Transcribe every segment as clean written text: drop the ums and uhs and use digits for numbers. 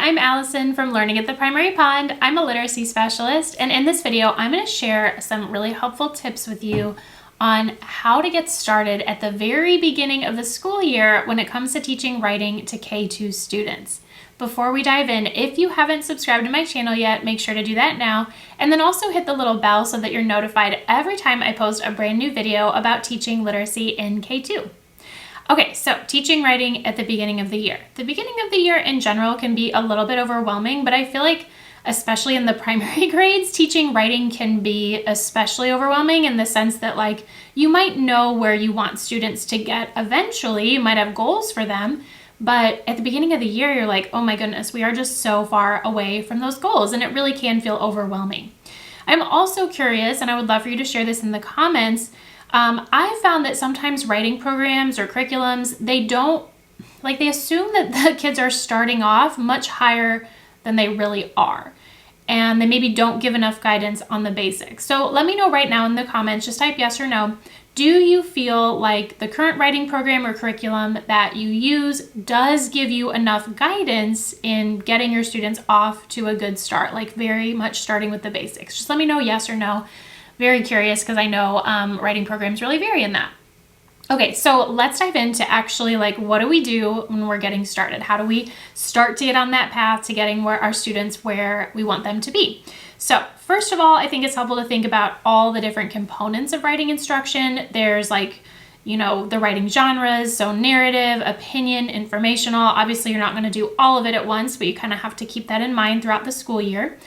I'm Allison from Learning at the Primary Pond. I'm a literacy specialist, and in this video, I'm going to share some really helpful tips with you on how to get started at the very beginning of the school year when it comes to teaching writing to K-2 students. Before we dive in, if you haven't subscribed to my channel yet, make sure to do that now, and then also hit the little bell so that you're notified every time I post a brand new video about teaching literacy in K-2. Okay, so teaching writing at the beginning of the year. The beginning of the year in general can be a little bit overwhelming, but I feel like especially in the primary grades, teaching writing can be especially overwhelming in the sense that like you might know where you want students to get eventually, you might have goals for them, but at the beginning of the year, you're like, oh my goodness, we are just so far away from those goals, and it really can feel overwhelming. I'm also curious, and I would love for you to share this in the comments. I found that sometimes writing programs or curriculums, they assume that the kids are starting off much higher than they really are. And they maybe don't give enough guidance on the basics. So let me know right now in the comments, just type yes or no. Do you feel like the current writing program or curriculum that you use does give you enough guidance in getting your students off to a good start, like very much starting with the basics? Just let me know yes or no. Very curious because I know writing programs really vary in that. Okay, so let's dive into actually like what do we do when we're getting started? How do we start to get on that path to getting our students where we want them to be? So first of all, I think it's helpful to think about all the different components of writing instruction. There's like, the writing genres, so narrative, opinion, informational. Obviously, you're not going to do all of it at once, but you kind of have to keep that in mind throughout the school year.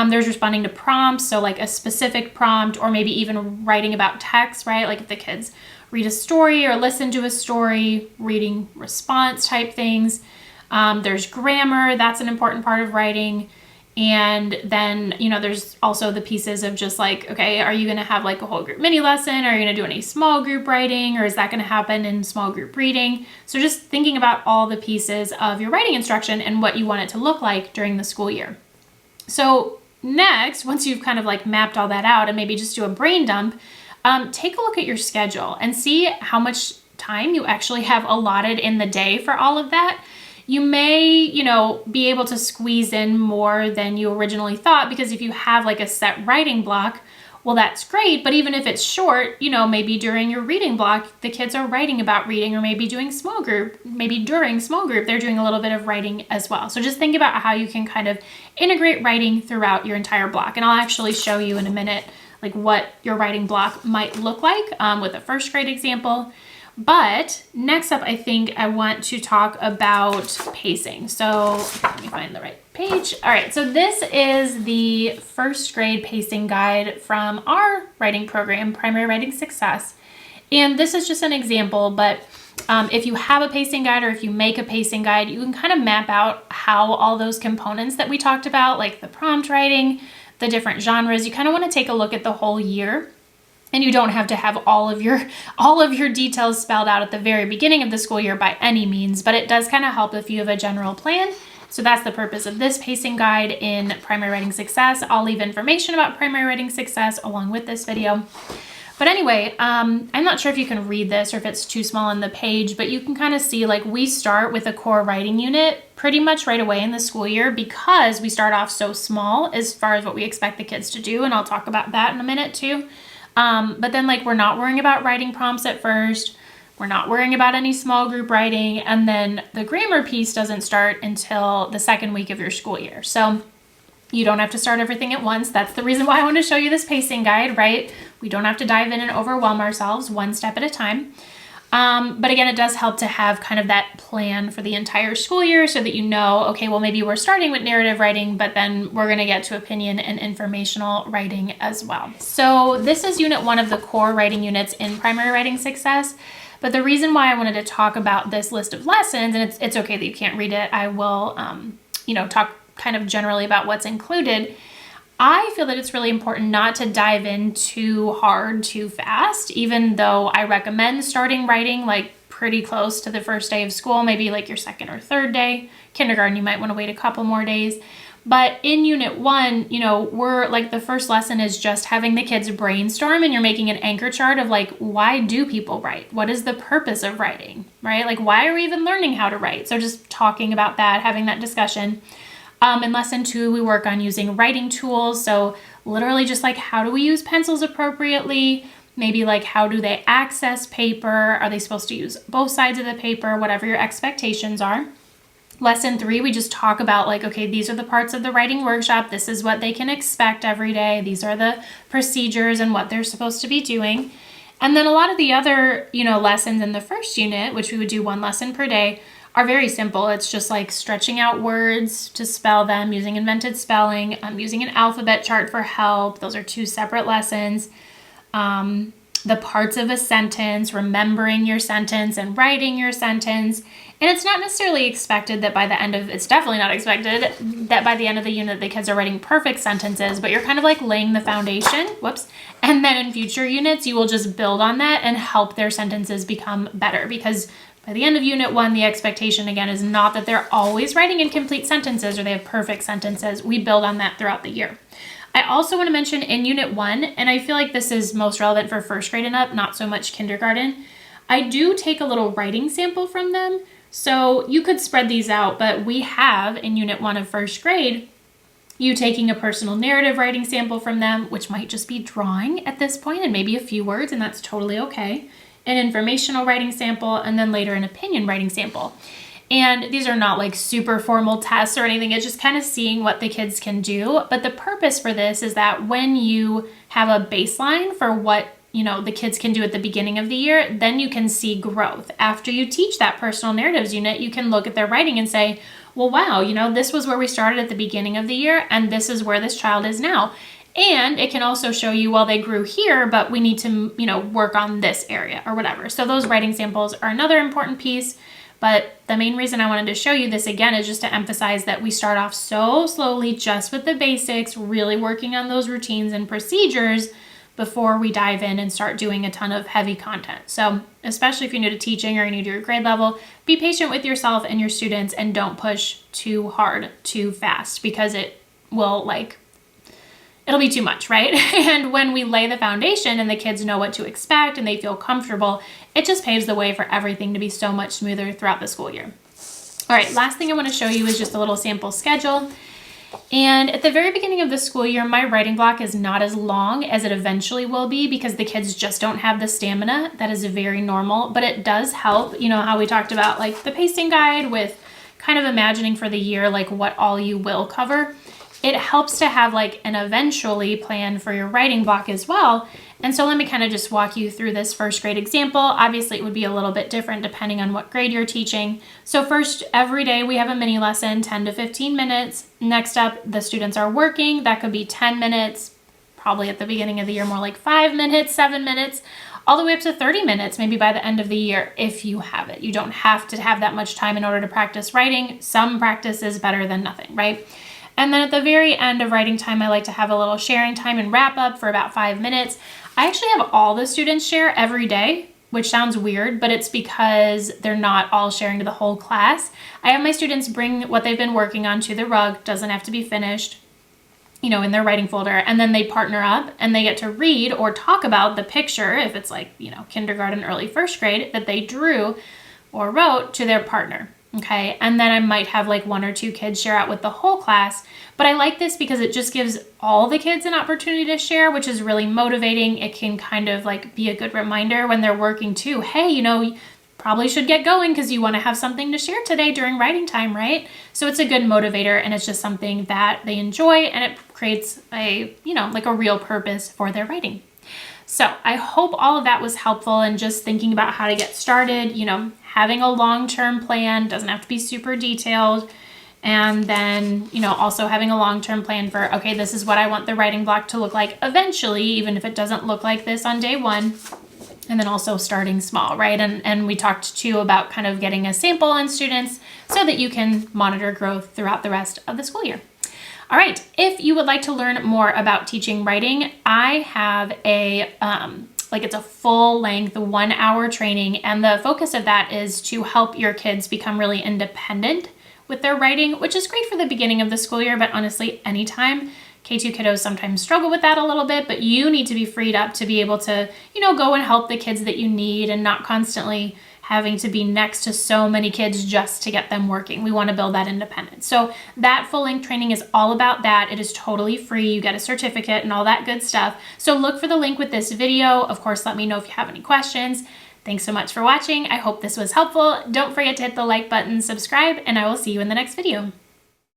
There's responding to prompts, so like a specific prompt, or maybe even writing about text, right? Like if the kids read a story or listen to a story, reading response type things. There's grammar, that's an important part of writing. And then, there's also the pieces of just like, okay, are you going to have like a whole group mini lesson? Are you going to do any small group writing, or is that going to happen in small group reading? So just thinking about all the pieces of your writing instruction and what you want it to look like during the school year. So next, once you've kind of like mapped all that out and maybe just do a brain dump, take a look at your schedule and see how much time you actually have allotted in the day for all of that. You may, be able to squeeze in more than you originally thought, because if you have like a set writing block, well, that's great. But even if it's short, maybe during your reading block, the kids are writing about reading, or maybe doing small group, maybe during small group, they're doing a little bit of writing as well. So just think about how you can kind of integrate writing throughout your entire block. And I'll actually show you in a minute, like what your writing block might look like with a first grade example. But next up, I think I want to talk about pacing. So let me find the right page. All right, so this is the first grade pacing guide from our writing program, Primary Writing Success. And this is just an example, but if you have a pacing guide, or if you make a pacing guide, you can kind of map out how all those components that we talked about, like the prompt writing, the different genres, you kind of want to take a look at the whole year. And you don't have to have all of your details spelled out at the very beginning of the school year by any means, but it does kind of help if you have a general plan. So that's the purpose of this pacing guide in Primary Writing Success. I'll leave information about Primary Writing Success along with this video. But anyway, I'm not sure if you can read this or if it's too small on the page, but you can kind of see like we start with a core writing unit pretty much right away in the school year, because we start off so small as far as what we expect the kids to do. And I'll talk about that in a minute too. But then like we're not worrying about writing prompts at first. We're not worrying about any small group writing. And then the grammar piece doesn't start until the second week of your school year. So you don't have to start everything at once. That's the reason why I want to show you this pacing guide, right? We don't have to dive in and overwhelm ourselves, one step at a time. But again, it does help to have kind of that plan for the entire school year so that okay, well, maybe we're starting with narrative writing, but then we're going to get to opinion and informational writing as well. So this is unit 1 of the core writing units in Primary Writing Success. But the reason why I wanted to talk about this list of lessons, and it's okay that you can't read it, I will, talk kind of generally about what's included. I feel that it's really important not to dive in too hard, too fast, even though I recommend starting writing like pretty close to the first day of school, maybe like your second or third day. Kindergarten, you might want to wait a couple more days. But in unit 1, we're like the first lesson is just having the kids brainstorm, and you're making an anchor chart of like, why do people write? What is the purpose of writing, right? Like, why are we even learning how to write? So just talking about that, having that discussion. In lesson 2, we work on using writing tools. So literally just like, how do we use pencils appropriately? Maybe like, how do they access paper? Are they supposed to use both sides of the paper? Whatever your expectations are. Lesson 3, we just talk about like, okay, these are the parts of the writing workshop. This is what they can expect every day. These are the procedures and what they're supposed to be doing. And then a lot of the other, lessons in the first unit, which we would do 1 lesson per day, are very simple. It's just like stretching out words to spell them, using invented spelling, using an alphabet chart for help. Those are 2 separate lessons. The parts of a sentence, remembering your sentence and writing your sentence. And it's not necessarily expected that it's definitely not expected that by the end of the unit, the kids are writing perfect sentences, but you're kind of like laying the foundation, and then in future units, you will just build on that and help their sentences become better, because by the end of unit 1, the expectation again is not that they're always writing incomplete sentences or they have perfect sentences. We build on that throughout the year. I also want to mention in unit 1, and I feel like this is most relevant for first grade and up, not so much kindergarten, I do take a little writing sample from them. So you could spread these out, but we have in unit 1 of first grade, you taking a personal narrative writing sample from them, which might just be drawing at this point and maybe a few words, and that's totally okay. An informational writing sample, and then later an opinion writing sample. And these are not like super formal tests or anything. It's just kind of seeing what the kids can do. But the purpose for this is that when you have a baseline for what the kids can do at the beginning of the year, then you can see growth. After you teach that personal narratives unit, you can look at their writing and say, well, wow, this was where we started at the beginning of the year, and this is where this child is now. And it can also show you, well, they grew here, but we need to, work on this area or whatever. So those writing samples are another important piece. But the main reason I wanted to show you this again is just to emphasize that we start off so slowly, just with the basics, really working on those routines and procedures before we dive in and start doing a ton of heavy content. So especially if you're new to teaching or you're new to your grade level, be patient with yourself and your students and don't push too hard, too fast, because it will it'll be too much, right? And when we lay the foundation and the kids know what to expect and they feel comfortable, it just paves the way for everything to be so much smoother throughout the school year. All right, last thing I want to show you is just a little sample schedule. And at the very beginning of the school year, my writing block is not as long as it eventually will be because the kids just don't have the stamina. That is very normal, but it does help. How we talked about like the pacing guide with kind of imagining for the year, like what all you will cover. It helps to have like an eventually plan for your writing block as well. And so let me kind of just walk you through this first grade example. Obviously, it would be a little bit different depending on what grade you're teaching. So first, every day we have a mini lesson, 10 to 15 minutes. Next up, the students are working. That could be 10 minutes, probably at the beginning of the year, more like 5 minutes, 7 minutes, all the way up to 30 minutes, maybe by the end of the year, if you have it. You don't have to have that much time in order to practice writing. Some practice is better than nothing, right? And then at the very end of writing time, I like to have a little sharing time and wrap up for about 5 minutes. I actually have all the students share every day, which sounds weird, but it's because they're not all sharing to the whole class. I have my students bring what they've been working on to the rug, doesn't have to be finished, in their writing folder, and then they partner up and they get to read or talk about the picture, if it's like, kindergarten, early first grade, that they drew or wrote to their partner. Okay, and then I might have like 1 or 2 kids share out with the whole class, but I like this because it just gives all the kids an opportunity to share, which is really motivating. It can kind of like be a good reminder when they're working too. Hey, you probably should get going because you want to have something to share today during writing time, right? So it's a good motivator and it's just something that they enjoy and it creates a, like a real purpose for their writing. So I hope all of that was helpful and just thinking about how to get started, having a long-term plan, doesn't have to be super detailed. And then, also having a long-term plan for, okay, this is what I want the writing block to look like eventually, even if it doesn't look like this on day 1. And then also starting small, right? And we talked too about kind of getting a sample on students so that you can monitor growth throughout the rest of the school year. All right, if you would like to learn more about teaching writing, I have it's a full-length 1-hour training, and the focus of that is to help your kids become really independent with their writing, which is great for the beginning of the school year, but honestly, anytime. K-2 kiddos sometimes struggle with that a little bit, but you need to be freed up to be able to, go and help the kids that you need and not constantly having to be next to so many kids just to get them working. We want to build that independence. So that full length training is all about that. It is totally free. You get a certificate and all that good stuff. So look for the link with this video. Of course, let me know if you have any questions. Thanks so much for watching. I hope this was helpful. Don't forget to hit the like button, subscribe, and I will see you in the next video.